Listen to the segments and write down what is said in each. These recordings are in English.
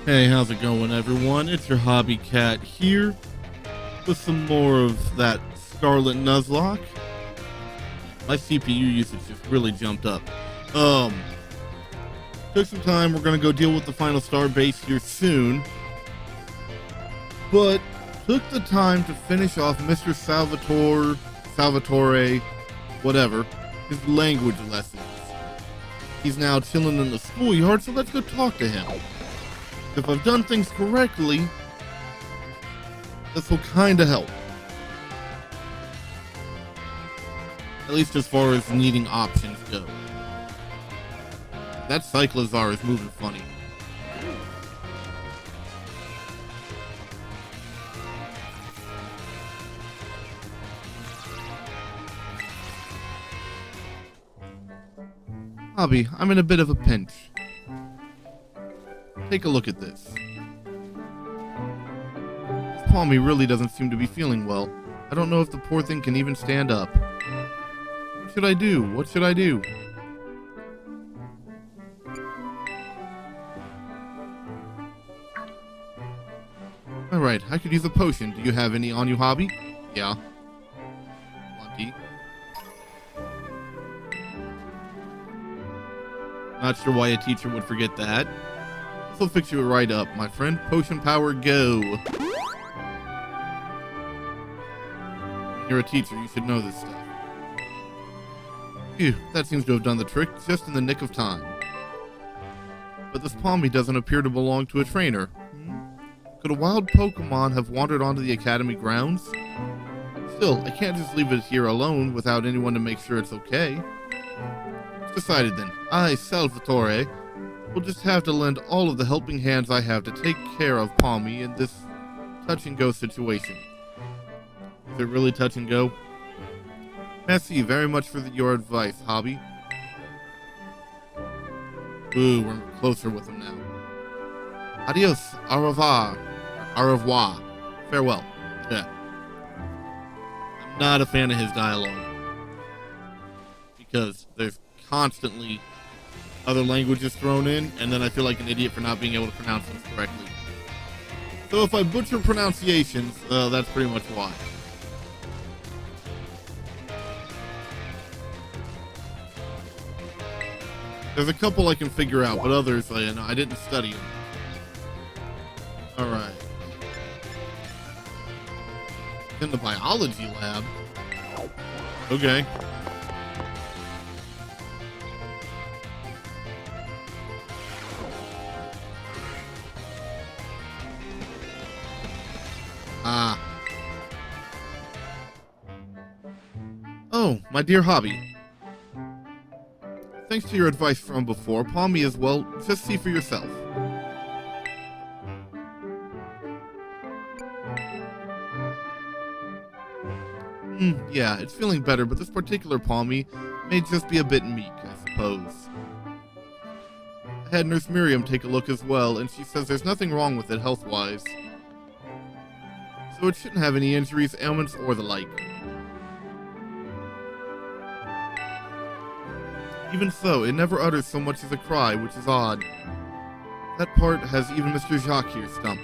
Hey, how's it going, everyone? It's your hobby cat here with some more of that Scarlet Nuzlocke. My CPU usage just really jumped up. Took some time. We're gonna go deal with the final star base here soon, but took the time to finish off Mr. Salvatore, whatever, his language lessons. He's now chilling in the schoolyard, so let's go talk to him. If I've done things correctly, this will kinda help. At least as far as needing options go. That Cyclozar is moving funny. Hobby, I'm in a bit of a pinch. Take a look at this. This Palmy really doesn't seem to be feeling well. I don't know if the poor thing can even stand up. What should I do? What should I do? Alright, I could use a potion. Do you have any on you, Hobby? Yeah. Lucky. Not sure why a teacher would forget that. This'll fix you right up, my friend. Potion power, go. You're a teacher, you should know this stuff. Phew, that seems to have done the trick just in the nick of time. But this Palmy doesn't appear to belong to a trainer. Could a wild Pokemon have wandered onto the Academy grounds? Still, I can't just leave it here alone without anyone to make sure it's okay. It's decided then. I, Salvatore, will just have to lend all of the helping hands I have to take care of Palmy in this touch-and-go situation. Is it really touch-and-go? Merci very much for your advice, Hobby. Ooh, we're closer with him now. Adios, au revoir. Au revoir. Farewell. Yeah. I'm not a fan of his dialogue. Because there's constantly other languages thrown in, and then I feel like an idiot for not being able to pronounce them correctly. So if I butcher pronunciations, that's pretty much why. There's a couple I can figure out, but others, I didn't study them. Alright. In the biology lab? Okay. Ah. Oh, my dear Hobby. Thanks to your advice from before, Palmy as well, just see for yourself. Yeah, it's feeling better, but this particular Palmy may just be a bit meek, I suppose. I had Nurse Miriam take a look as well, and she says there's nothing wrong with it health-wise. So it shouldn't have any injuries, ailments, or the like. Even so, it never utters so much as a cry, which is odd. That part has even Mr. Jacques here stumped.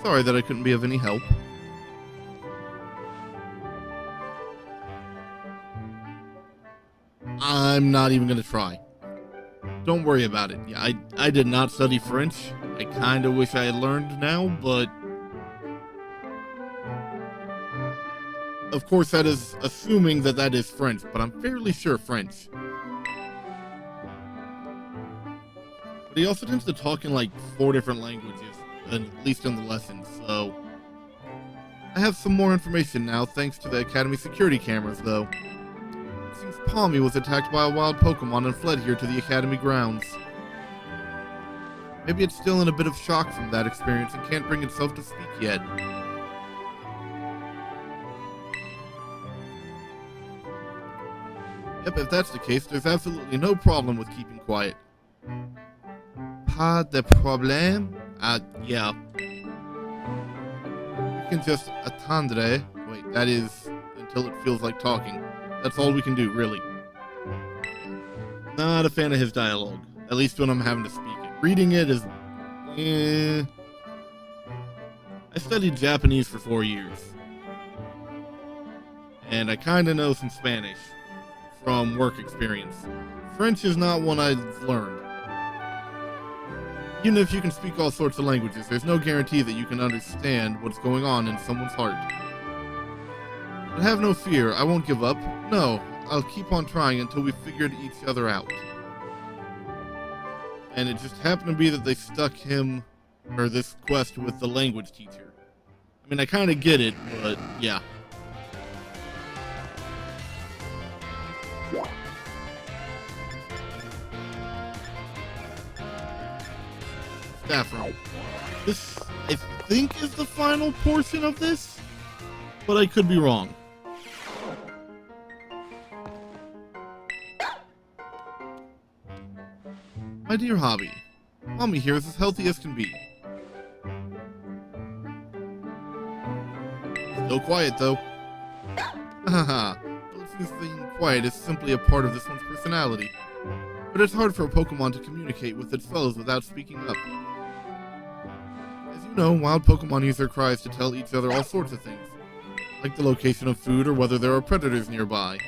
Sorry that I couldn't be of any help. I'm not even gonna try. Don't worry about it. Yeah, I did not study French. I kinda wish I had learned now, but... Of course, that is assuming that that is French, but I'm fairly sure French. But he also tends to talk in like 4 different languages, at least in the lessons, so... I have some more information now, thanks to the Academy security cameras, though. It seems Palmy was attacked by a wild Pokemon and fled here to the Academy grounds. Maybe it's still in a bit of shock from that experience and can't bring itself to speak yet. Yep, if that's the case, there's absolutely no problem with keeping quiet. Pas de problème? Yeah. We can just attendre. Wait, that is until it feels like talking. That's all we can do, really. Not a fan of his dialogue. At least when I'm having to speak it. Reading it is, I studied Japanese for 4 years. And I kind of know some Spanish from work experience. French is not one I've learned. Even if you can speak all sorts of languages, there's no guarantee that you can understand what's going on in someone's heart. But have no fear, I won't give up. No, I'll keep on trying until we figured each other out. And it just happened to be that they stuck him, or this quest, with the language teacher. I mean, I kind of get it, but yeah. Staff room. This, I think, is the final portion of this, but I could be wrong. My dear hobby, Mommy here is as healthy as can be. Still quiet though. Haha. Being quiet is simply a part of this one's personality. But it's hard for a Pokemon to communicate with its fellows without speaking up. As you know, wild Pokemon use their cries to tell each other all sorts of things, like the location of food or whether there are predators nearby.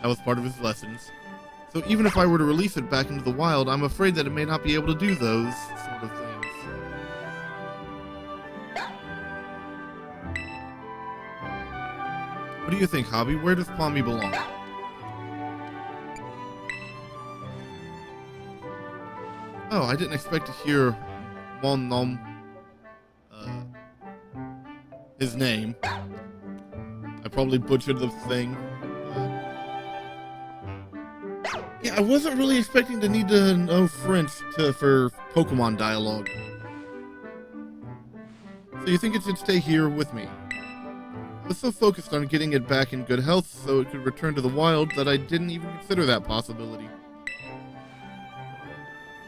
That was part of his lessons. So even if I were to release it back into the wild, I'm afraid that it may not be able to do those sort of things. What do you think, Hobby? Where does Palmy belong? Oh, I didn't expect to hear Mon Nom, his name. I probably butchered the thing. Yeah, I wasn't really expecting to need to know French for Pokemon dialogue. So you think it should stay here with me? I was so focused on getting it back in good health so it could return to the wild that I didn't even consider that possibility.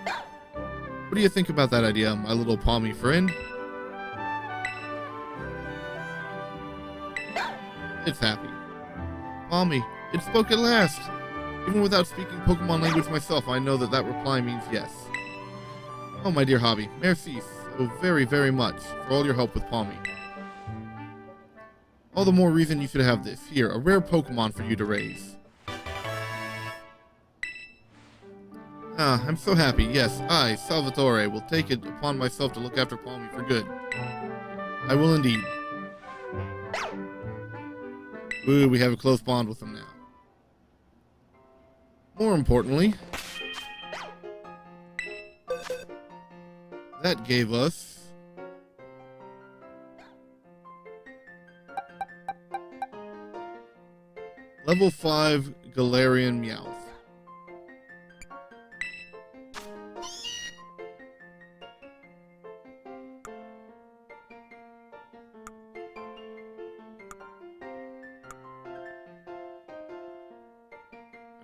What do you think about that idea, my little Palmy friend? It's happy. Palmy, it spoke at last! Even without speaking Pokemon language myself, I know that that reply means yes. Oh, my dear Hobby, merci so very, very much for all your help with Palmy. All the more reason you should have this. Here, a rare Pokemon for you to raise. Ah, I'm so happy. Yes, I, Salvatore, will take it upon myself to look after Palmy for good. I will indeed. Ooh, we have a close bond with him now. More importantly, that gave us level 5 Galarian Meowth.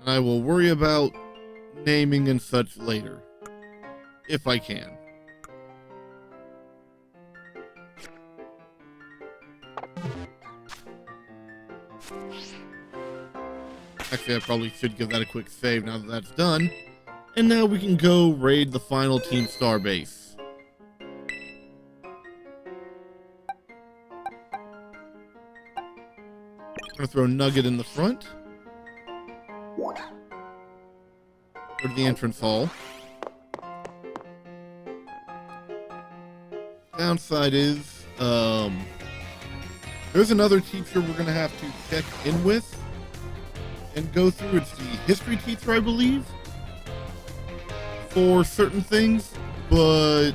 And I will worry about naming and such later, if I can. Actually, I probably should give that a quick save now that that's done. And now we can go raid the final Team Star base. I'm gonna throw Nugget in the front. Go to the entrance hall. Downside is, there's another teacher we're gonna have to check in with and go through. It's the history teacher, I believe, for certain things, but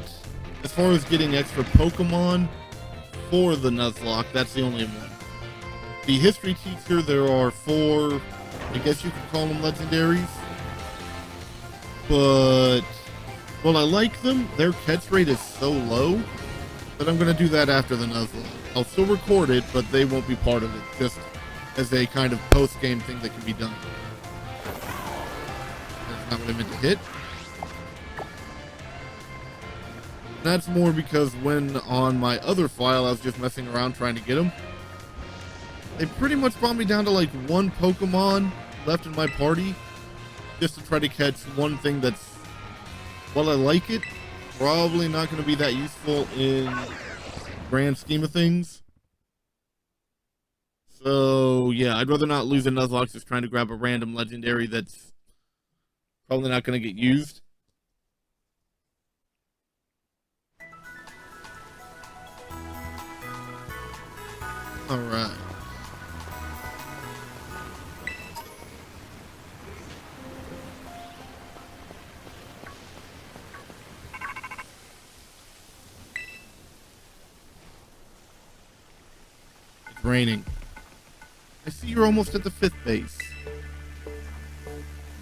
as far as getting extra Pokemon for the Nuzlocke, that's the only one. The history teacher, there are 4, I guess you could call them legendaries, but while I like them, their catch rate is so low that I'm going to do that after the Nuzlocke. I'll still record it, but they won't be part of it, just as a kind of post-game thing that can be done. That's not what I meant to hit. That's more because when on my other file I was just messing around trying to get them, they pretty much brought me down to like 1 Pokemon left in my party just to try to catch one thing that's while I like it, probably not going to be that useful in grand scheme of things. So yeah, I'd rather not lose a Nuzlocke just trying to grab a random legendary that's probably not going to get used. All right. It's raining. I see you're almost at the 5th base.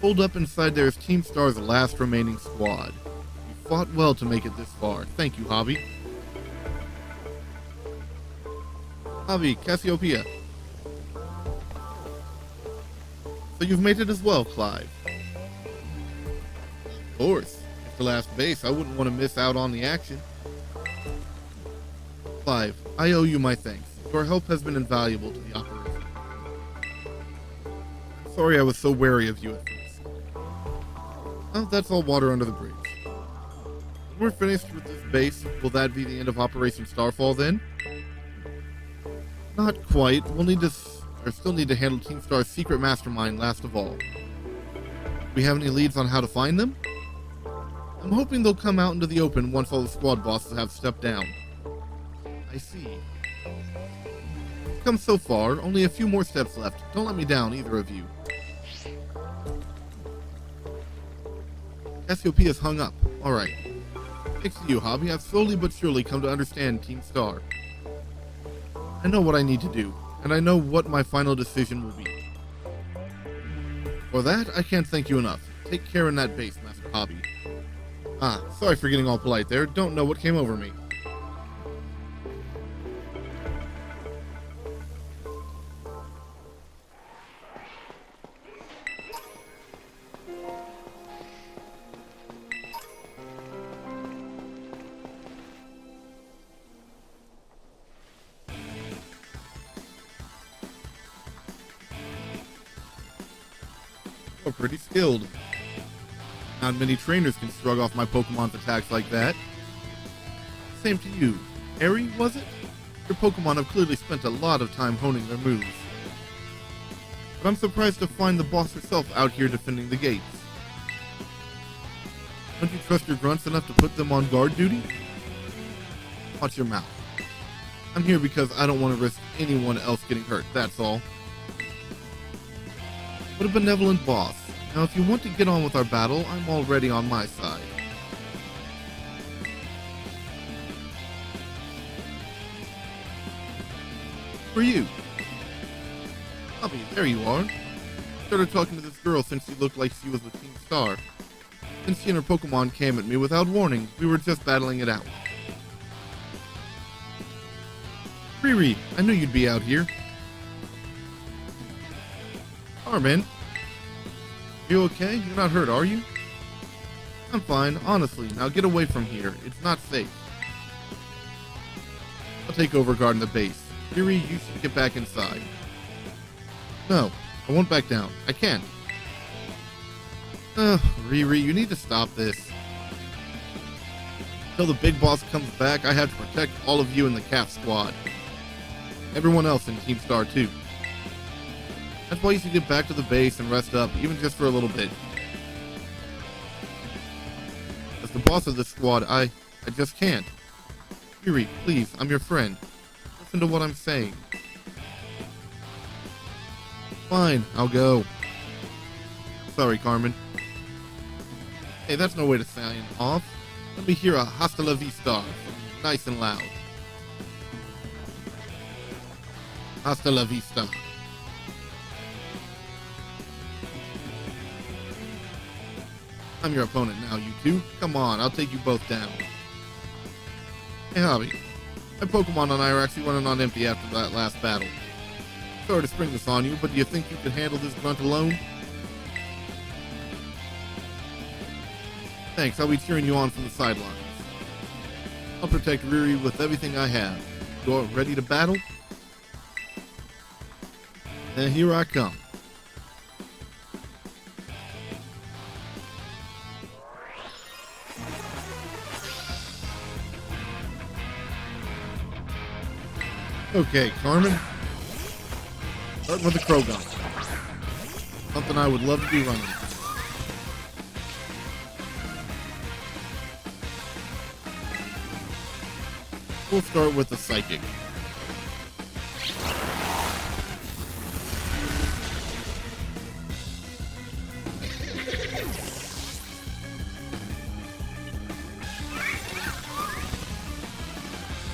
Hold up inside there is Team Star's last remaining squad. You fought well to make it this far. Thank you, Hobby. Hobby, Cassiopeia. So you've made it as well, Clive. Of course. It's the last base. I wouldn't want to miss out on the action. Clive, I owe you my thanks. Your help has been invaluable to the operation. Sorry I was so wary of you at first. Oh, that's all water under the bridge. When we're finished with this base, will that be the end of Operation Starfall then? Not quite. Still need to handle Team Star's secret mastermind last of all. Do we have any leads on how to find them? I'm hoping they'll come out into the open once all the squad bosses have stepped down. I see. We've come so far, only a few more steps left. Don't let me down, either of you. Cassiopeia's hung up. Alright. Thanks to you, Hobby, I've slowly but surely come to understand Team Star. I know what I need to do, and I know what my final decision will be. For that, I can't thank you enough. Take care in that base, Master Hobby. Ah, sorry for getting all polite there. Don't know what came over me. You're pretty skilled. Not many trainers can shrug off my Pokemon's attacks like that. Same to you. Harry, was it? Your Pokemon have clearly spent a lot of time honing their moves. But I'm surprised to find the boss herself out here defending the gates. Don't you trust your grunts enough to put them on guard duty? Watch your mouth. I'm here because I don't want to risk anyone else getting hurt, that's all. What a benevolent boss. Now, if you want to get on with our battle, I'm already on my side. For you. Hobby, there you are. Started talking to this girl since she looked like she was with Team Star. Then she and her Pokemon came at me without warning. We were just battling it out. Riri, I knew you'd be out here. Carmen. You okay? You're not hurt, are you? I'm fine, honestly. Now get away from here. It's not safe. I'll take over guarding the base. Riri, you should get back inside. No, I won't back down. I can't. Riri, you need to stop this. Until the big boss comes back, I have to protect all of you in the CAF squad. Everyone else in Team Star too. That's why you should get back to the base and rest up, even just for a little bit. As the boss of this squad, I just can't. Riri, please, I'm your friend. Listen to what I'm saying. Fine, I'll go. Sorry, Carmen. Hey, that's no way to sign off. Let me hear a hasta la vista, nice and loud. Hasta la vista. I'm your opponent now, you two. Come on, I'll take you both down. Hey, Hobby. My Pokemon and I are actually running on empty after that last battle. Sorry to spring this on you, but do you think you can handle this grunt alone? Thanks, I'll be cheering you on from the sidelines. I'll protect Riri with everything I have. You all ready to battle? And here I come. Okay, Carmen. Starting with the crow gun. Something I would love to be running. We'll start with the psychic.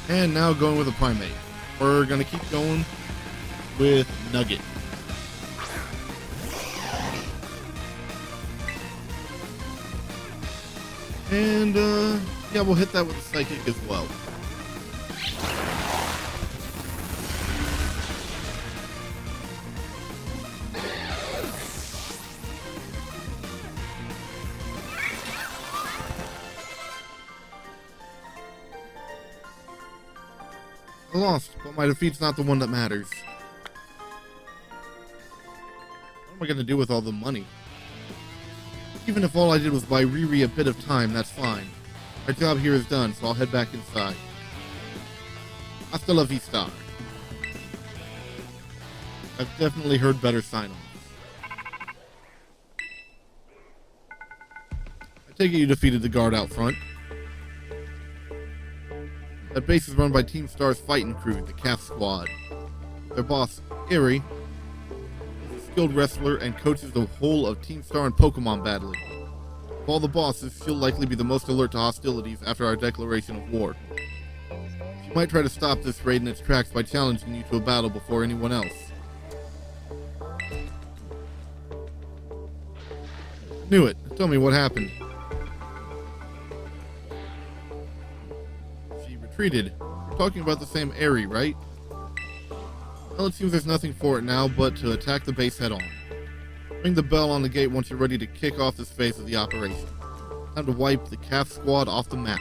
And now going with a primate. We're gonna keep going with Nugget. And yeah, we'll hit that with a psychic as well. I lost, but my defeat's not the one that matters. What am I gonna do with all the money? Even if all I did was buy Riri a bit of time, that's fine. My job here is done, so I'll head back inside. Hasta la vista. I've definitely heard better sign-offs. I take it you defeated the guard out front. That base is run by Team Star's fighting crew, the Calf Squad. Their boss, Eri, is a skilled wrestler and coaches the whole of Team Star in Pokemon battling. Of all the bosses, she'll likely be the most alert to hostilities after our declaration of war. She might try to stop this raid in its tracks by challenging you to a battle before anyone else. Knew it. Tell me what happened. Treated. We're talking about the same Eri, right? Well, it seems there's nothing for it now but to attack the base head on. Ring the bell on the gate once you're ready to kick off this phase of the operation. Time to wipe the Calf Squad off the map.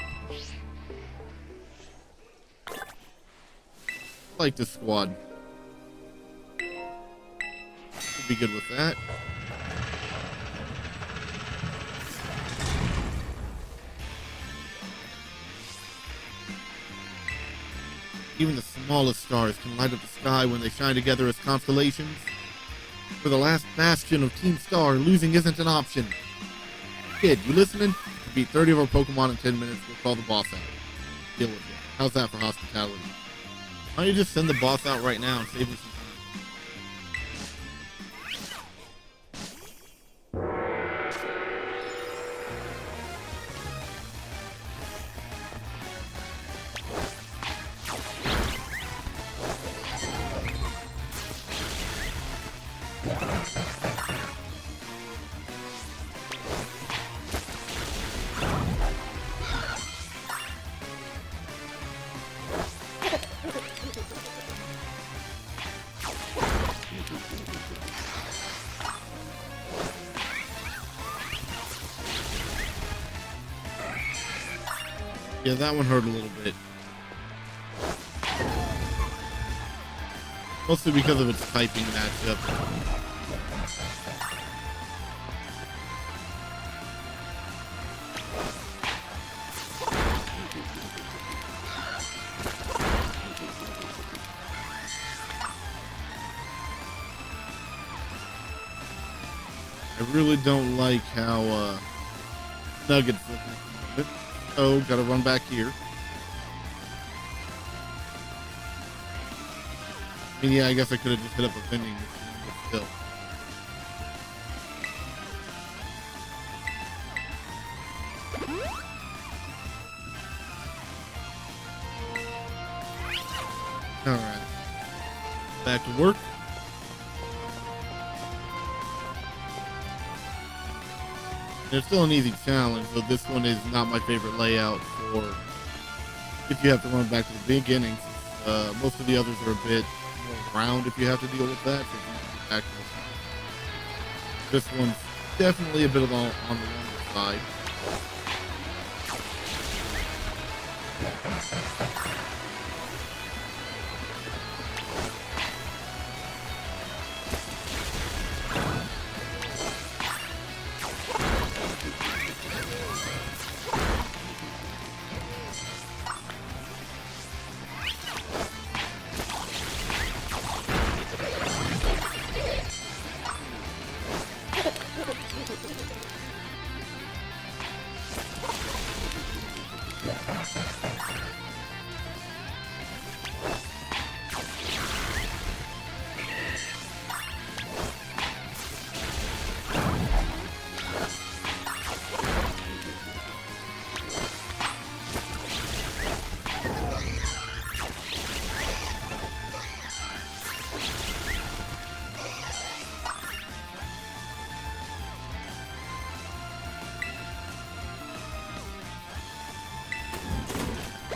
I like this squad. Should be good with that. Even the smallest stars can light up the sky when they shine together as constellations. For the last bastion of Team Star, losing isn't an option. Kid, you listening? To beat 30 of our Pokemon in 10 minutes, we'll call the boss out. Deal with it. How's that for hospitality? Why don't you just send the boss out right now and save me some time? Yeah, that one hurt a little bit. Mostly because of its typing matchup. I really don't like how Nugget's looking. Oh, gotta run back here. I mean, yeah, I guess I could have just hit up a vending machine, but still. Alright. Back to work. It's still an easy challenge, but this one is not my favorite layout for if you have to run back to the beginning. Most of the others are a bit more round if you have to deal with that. So you back to this one's definitely a bit on the longer side.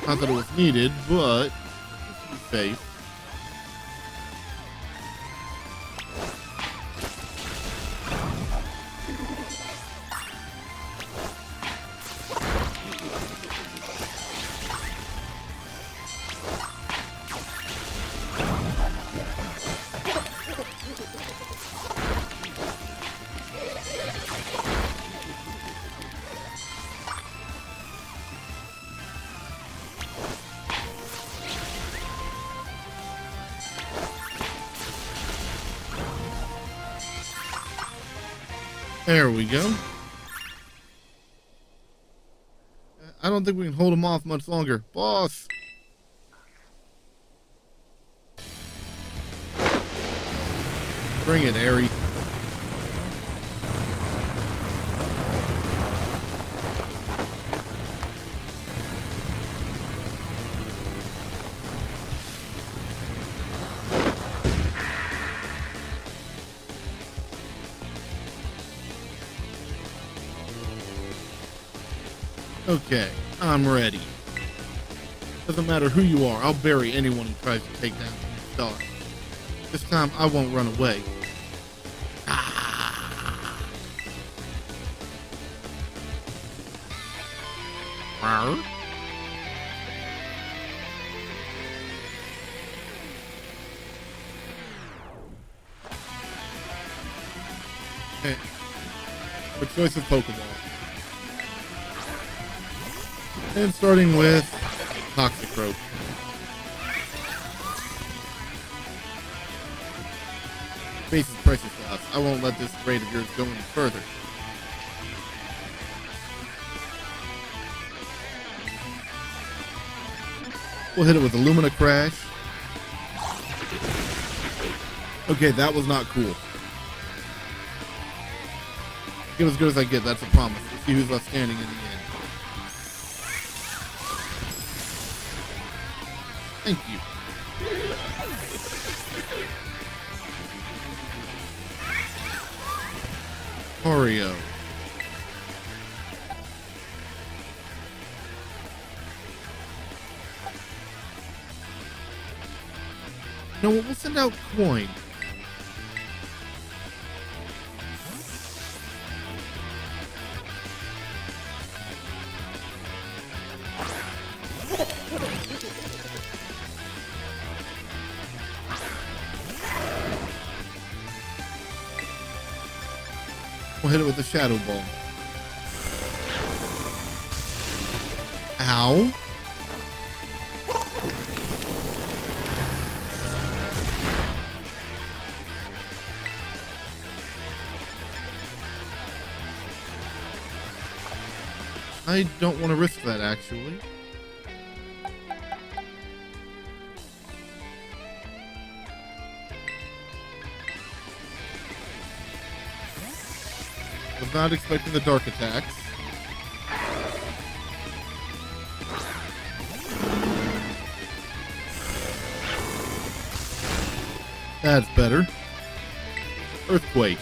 Not that it was needed, but to be safe. There we go. I don't think we can hold him off much longer. Boss! Bring it, Aerie. Okay, I'm ready. Doesn't matter who you are, I'll bury anyone who tries to take down the star. This time, I won't run away. Ah. Okay. Good choice of Pokeball. And starting with Toxicroak. Space is precious to us. I won't let this raid of yours go any further. We'll hit it with a Lumina Crash. Okay, that was not cool. Get as good as I get, that's a promise. We'll see who's left standing in the end. Thank you. Oreo. No, we'll send out coin. We'll hit it with a Shadow Ball. Ow. I don't want to risk that, actually. Was not expecting the dark attacks. That's better. Earthquake.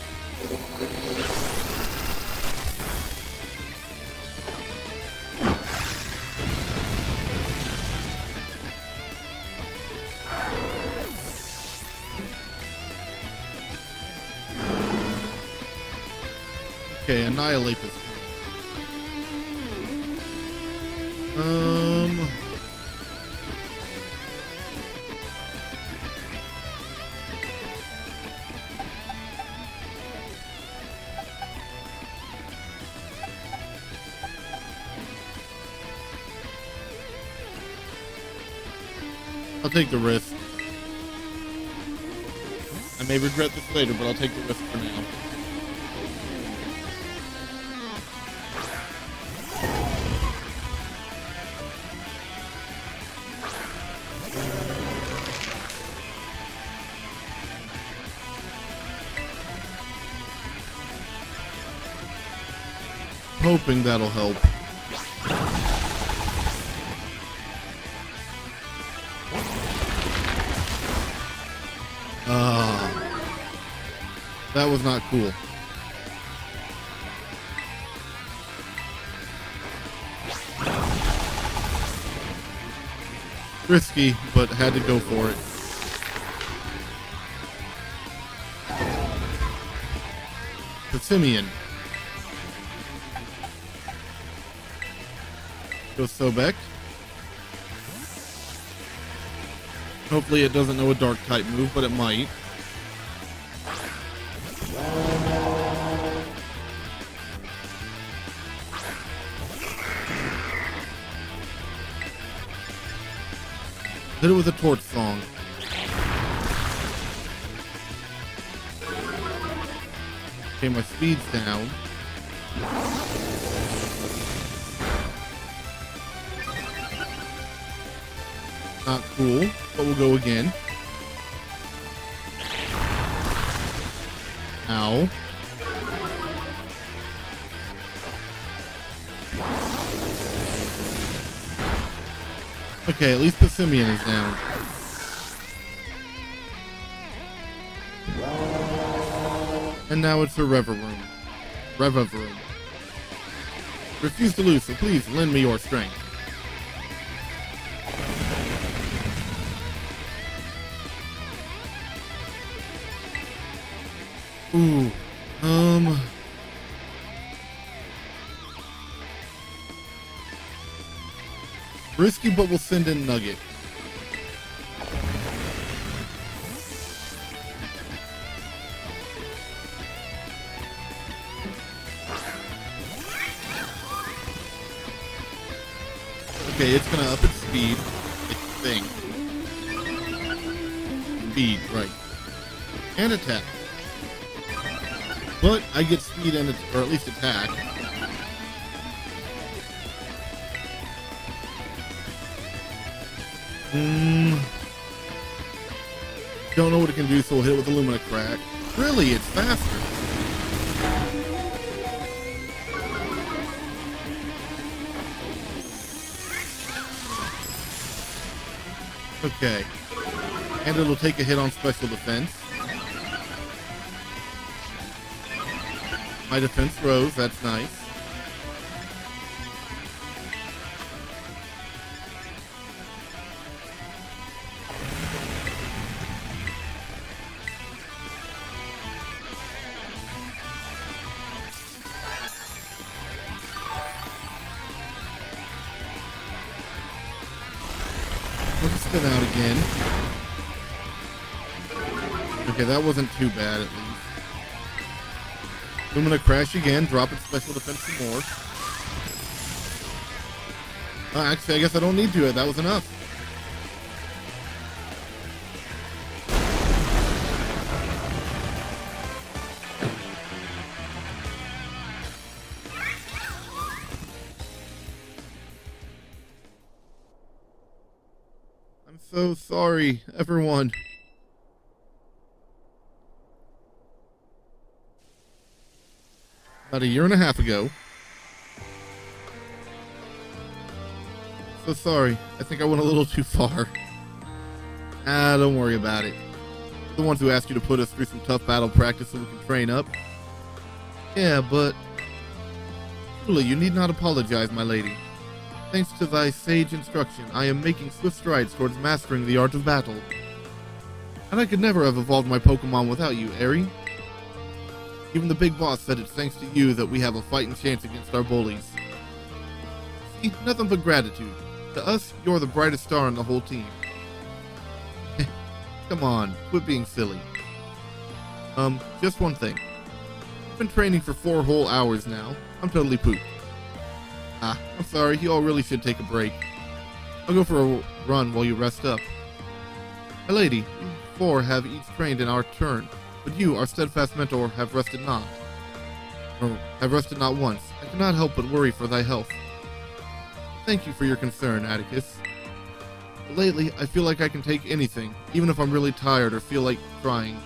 Okay, annihilate this. I'll take the risk. I may regret this later, but I'll take the risk for now. hoping that'll help. That was not cool. Risky, but had to go for it. The Simeon. Goes Sobek. Hopefully it doesn't know a dark type move, but it might. Hit it with a torch song. Okay, my speed's down. Not cool, but we'll go again. Ow. Okay, at least the Simeon is down. And now it's a Reverum. Refuse to lose, so please lend me your strength. Ooh. Risky, but we'll send in Nugget. Okay, it's gonna up its speed, I think. Speed, right. And attack. But I get speed and or at least attack. Don't know what it can do, so we'll hit it with Illumina Crack. Really, it's faster. Okay. And it'll take a hit on special defense. My defense rose, that's nice. Let's spin out again. Okay, that wasn't too bad at least. I'm gonna crash again, drop its special defense some more. Actually, I guess I don't need to. That was enough. I'm so sorry, everyone. About a year and a half ago. So sorry. I think I went a little too far. Don't worry about it. The ones who asked you to put us through some tough battle practice so we can train up. Yeah, but truly, you need not apologize, my lady. Thanks to thy sage instruction, I am making swift strides towards mastering the art of battle. And I could never have evolved my Pokemon without you, Aerie. Even the big boss said it's thanks to you that we have a fighting chance against our bullies. See, nothing but gratitude. To us, you're the brightest star in the whole team. Come on, quit being silly. Just one thing. I've been training for 4 whole hours now. I'm totally pooped. I'm sorry, you all really should take a break. I'll go for a run while you rest up. My lady, you 4 have each trained in our turn. But you, our steadfast mentor, have rested not. Or have rested not once. I cannot help but worry for thy health. Thank you for your concern, Atticus. But lately, I feel like I can take anything, even if I'm really tired or feel like trying.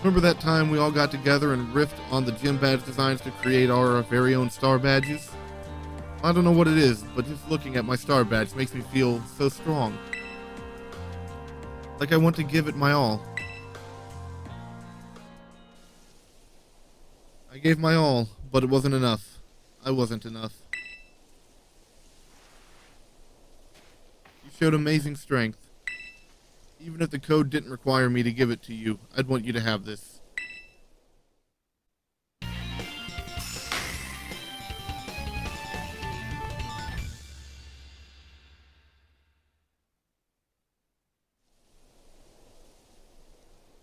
Remember that time we all got together and riffed on the gym badge designs to create our very own star badges? I don't know what it is, but just looking at my star badge makes me feel so strong. Like I want to give it my all. I gave my all, but it wasn't enough. I wasn't enough. You showed amazing strength. Even if the code didn't require me to give it to you, I'd want you to have this.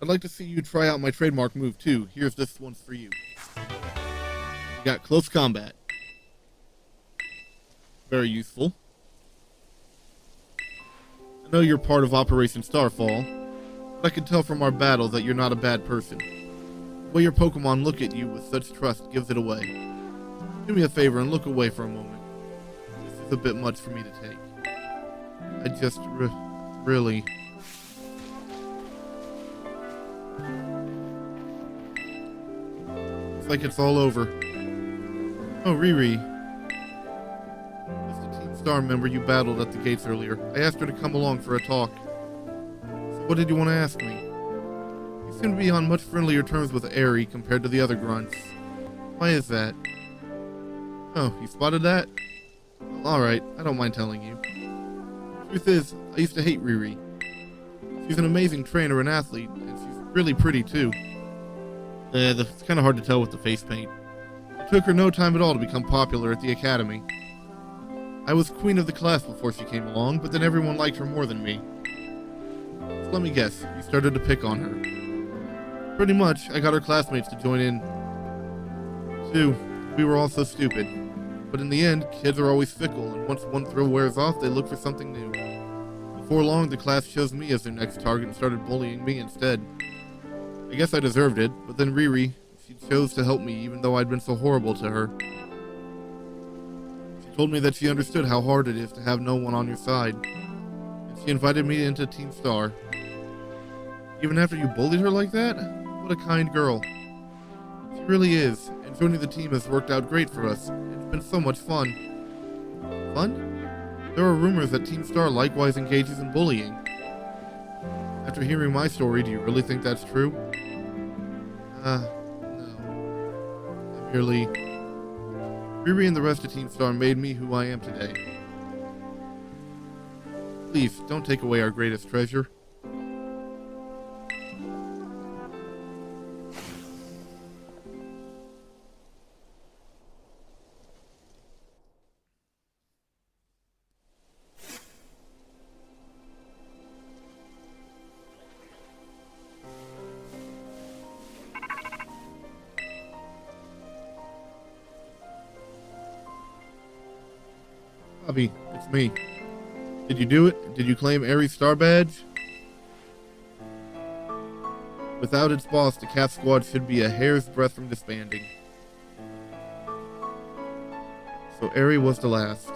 I'd like to see you try out my trademark move too. Here's this one for you. You got close combat. Very useful. I know you're part of Operation Starfall, but I can tell from our battle that you're not a bad person. The way your Pokemon look at you with such trust gives it away. Do me a favor and look away for a moment. This is a bit much for me to take. I just really... It's like it's all over. Oh, Riri. That's the Team Star member you battled at the gates earlier. I asked her to come along for a talk. So what did you want to ask me? You seem to be on much friendlier terms with Aerie compared to the other grunts. Why is that? Oh, you spotted that? Well, alright, I don't mind telling you. Truth is, I used to hate Riri. She's an amazing trainer and athlete, and she's really pretty too. It's kind of hard to tell with the face paint. It took her no time at all to become popular at the academy. I was queen of the class before she came along, but then everyone liked her more than me. So let me guess, you started to pick on her. Pretty much, I got her classmates to join in too. We were all so stupid. But in the end, kids are always fickle, and once one thrill wears off, they look for something new. Before long, the class chose me as their next target and started bullying me instead. I guess I deserved it, but then Riri, she chose to help me even though I'd been so horrible to her. She told me that she understood how hard it is to have no one on your side, and she invited me into Team Star. Even after you bullied her like that? What a kind girl. She really is, and joining the team has worked out great for us. It's been so much fun. Fun? There are rumors that Team Star likewise engages in bullying. After hearing my story, do you really think that's true? No. I merely... Riri and the rest of Team Star made me who I am today. Please, don't take away our greatest treasure. Bobby, it's me. Did you do it? Did you claim Aerie's star badge? Without its boss, the Cat Squad should be a hair's breadth from disbanding. So Aerie was the last.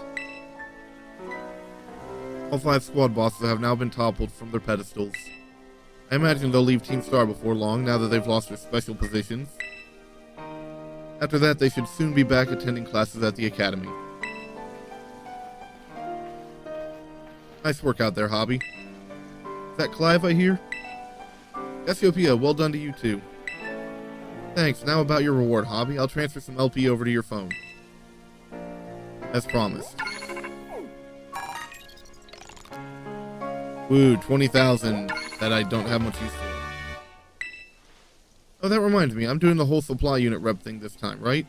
All 5 squad bosses have now been toppled from their pedestals. I imagine they'll leave Team Star before long, now that they've lost their special positions. After that, they should soon be back attending classes at the academy. Nice work out there, Hobby. Is that Clive I hear? Cassiopeia, well done to you too. Thanks, now about your reward, Hobby. I'll transfer some LP over to your phone. As promised. Woo, 20,000 that I don't have much use for. Oh, that reminds me, I'm doing the whole supply unit rep thing this time, right?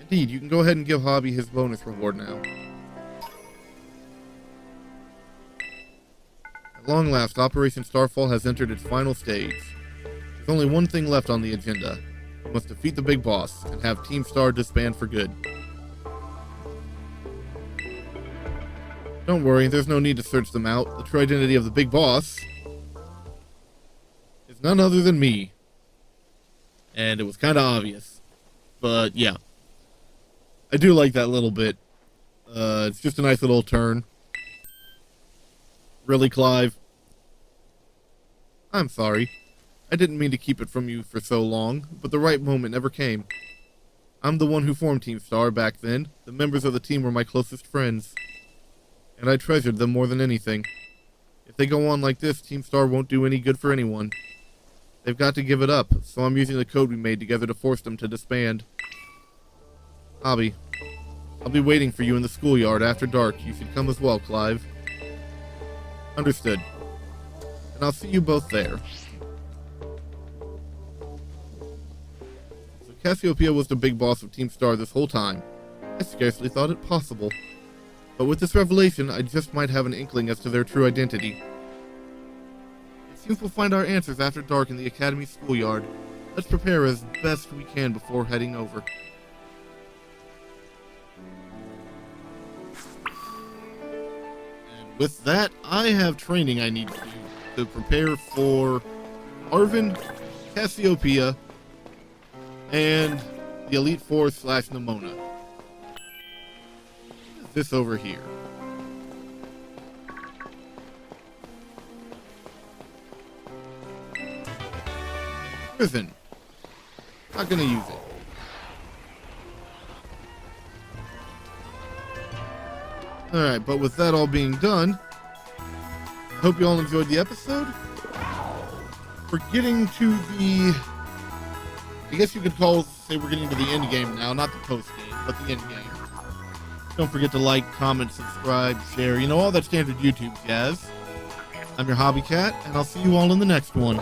Indeed, you can go ahead and give Hobby his bonus reward now. At long last, Operation Starfall has entered its final stage. There's only one thing left on the agenda. We must defeat the big boss and have Team Star disband for good. Don't worry, there's no need to search them out. The true identity of the big boss is none other than me. And it was kind of obvious. But yeah. I do like that little bit. It's just a nice little turn. Really, Clive? I'm sorry. I didn't mean to keep it from you for so long, but the right moment never came. I'm the one who formed Team Star back then. The members of the team were my closest friends, and I treasured them more than anything. If they go on like this, Team Star won't do any good for anyone. They've got to give it up, so I'm using the code we made together to force them to disband. Hobby, I'll be waiting for you in the schoolyard after dark. You should come as well, Clive. Understood. And I'll see you both there. So Cassiopeia was the big boss of Team Star this whole time. I scarcely thought it possible. But with this revelation, I just might have an inkling as to their true identity. It seems we'll find our answers after dark in the Academy schoolyard. Let's prepare as best we can before heading over. And with that, I have training I need to do to prepare for Arvin, Cassiopeia, and the Elite Four / Nemona. This over here. Prison. Not gonna use it. Alright, but with that all being done, I hope you all enjoyed the episode. We're getting to the, I guess you could say we're getting to the end game now, not the post game, but the end game. Don't forget to like, comment, subscribe, share, all that standard YouTube jazz. I'm your Hobby Cat, and I'll see you all in the next one.